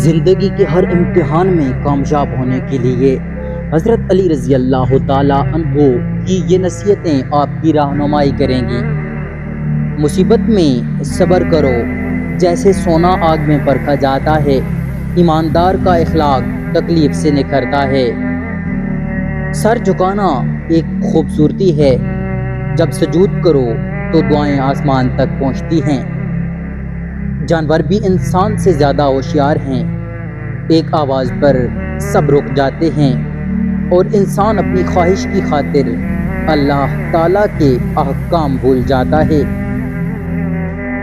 زندگی کے ہر امتحان میں کامیاب ہونے کے لیے حضرت علی رضی اللہ تعالیٰ عنہ کی یہ نصیحتیں آپ کی رہنمائی کریں گی۔ مصیبت میں صبر کرو، جیسے سونا آگ میں پرکھا جاتا ہے، ایماندار کا اخلاق تکلیف سے نکھرتا ہے۔ سر جھکانا ایک خوبصورتی ہے، جب سجود کرو تو دعائیں آسمان تک پہنچتی ہیں۔ جانور بھی انسان سے زیادہ ہوشیار ہیں، ایک آواز پر سب رک جاتے ہیں، اور انسان اپنی خواہش کی خاطر اللہ تعالیٰ کے احکام بھول جاتا ہے۔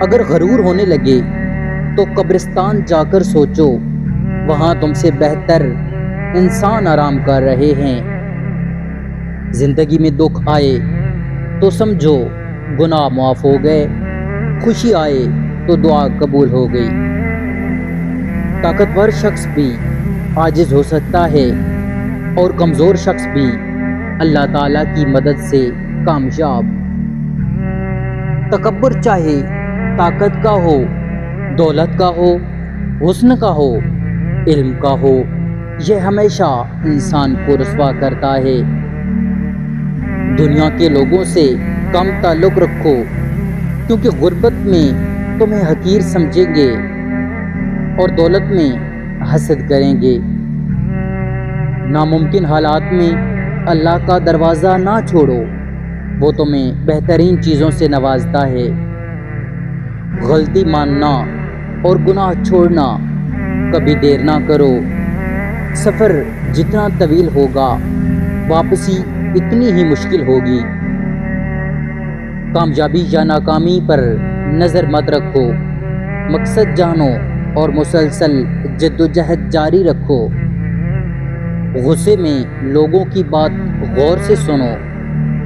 اگر غرور ہونے لگے تو قبرستان جا کر سوچو، وہاں تم سے بہتر انسان آرام کر رہے ہیں۔ زندگی میں دکھ آئے تو سمجھو گناہ معاف ہو گئے، خوشی آئے تو دعا قبول ہو گئی۔ طاقتور شخص بھی عاجز ہو سکتا ہے، اور کمزور شخص بھی اللہ تعالیٰ کی مدد سے کامیاب۔ تکبر چاہے طاقت کا ہو، دولت کا ہو، حسن کا ہو، علم کا ہو، یہ ہمیشہ انسان کو رسوا کرتا ہے۔ دنیا کے لوگوں سے کم تعلق رکھو، کیونکہ غربت میں تمہیں حقیر سمجھیں گے اور دولت میں حسد کریں گے۔ ناممکن حالات میں اللہ کا دروازہ نہ چھوڑو، وہ تمہیں بہترین چیزوں سے نوازتا ہے۔ غلطی ماننا اور گناہ چھوڑنا کبھی دیر نہ کرو، سفر جتنا طویل ہوگا واپسی اتنی ہی مشکل ہوگی۔ کامیابی یا ناکامی پر نظر مت رکھو، مقصد جانو اور مسلسل جدوجہد جاری رکھو۔ غصے میں لوگوں کی بات غور سے سنو،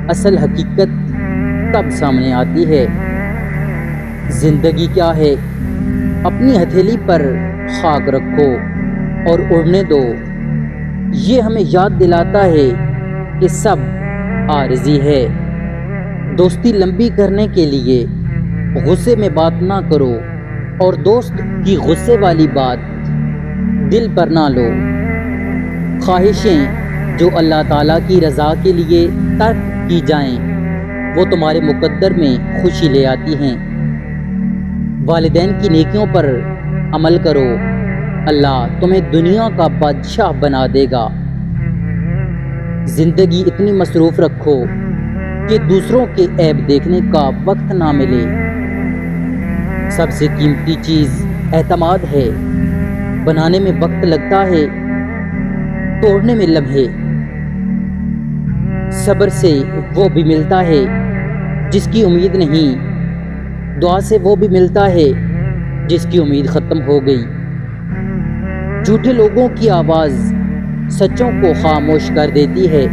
اصل حقیقت تب سامنے آتی ہے۔ زندگی کیا ہے، اپنی ہتھیلی پر خاک رکھو اور اڑنے دو، یہ ہمیں یاد دلاتا ہے کہ سب عارضی ہے۔ دوستی لمبی کرنے کے لیے غصے میں بات نہ کرو، اور دوست کی غصے والی بات دل پر نہ لو۔ خواہشیں جو اللہ تعالیٰ کی رضا کے لیے ترک کی جائیں، وہ تمہارے مقدر میں خوشی لے آتی ہیں۔ والدین کی نیکیوں پر عمل کرو، اللہ تمہیں دنیا کا بادشاہ بنا دے گا۔ زندگی اتنی مصروف رکھو کہ دوسروں کے عیب دیکھنے کا وقت نہ ملے۔ سب سے قیمتی چیز اعتماد ہے، بنانے میں وقت لگتا ہے، توڑنے میں لمحے۔ صبر سے وہ بھی ملتا ہے جس کی امید نہیں، دعا سے وہ بھی ملتا ہے جس کی امید ختم ہو گئی۔ جھوٹے لوگوں کی آواز سچوں کو خاموش کر دیتی ہے،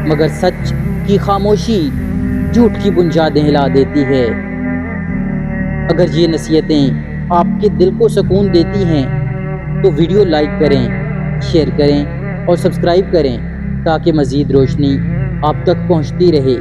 مگر سچ کی خاموشی جھوٹ کی بنیادیں ہلا دیتی ہے۔ اگر یہ نصیحتیں آپ کے دل کو سکون دیتی ہیں تو ویڈیو لائک کریں، شیئر کریں اور سبسکرائب کریں، تاکہ مزید روشنی آپ تک پہنچتی رہے۔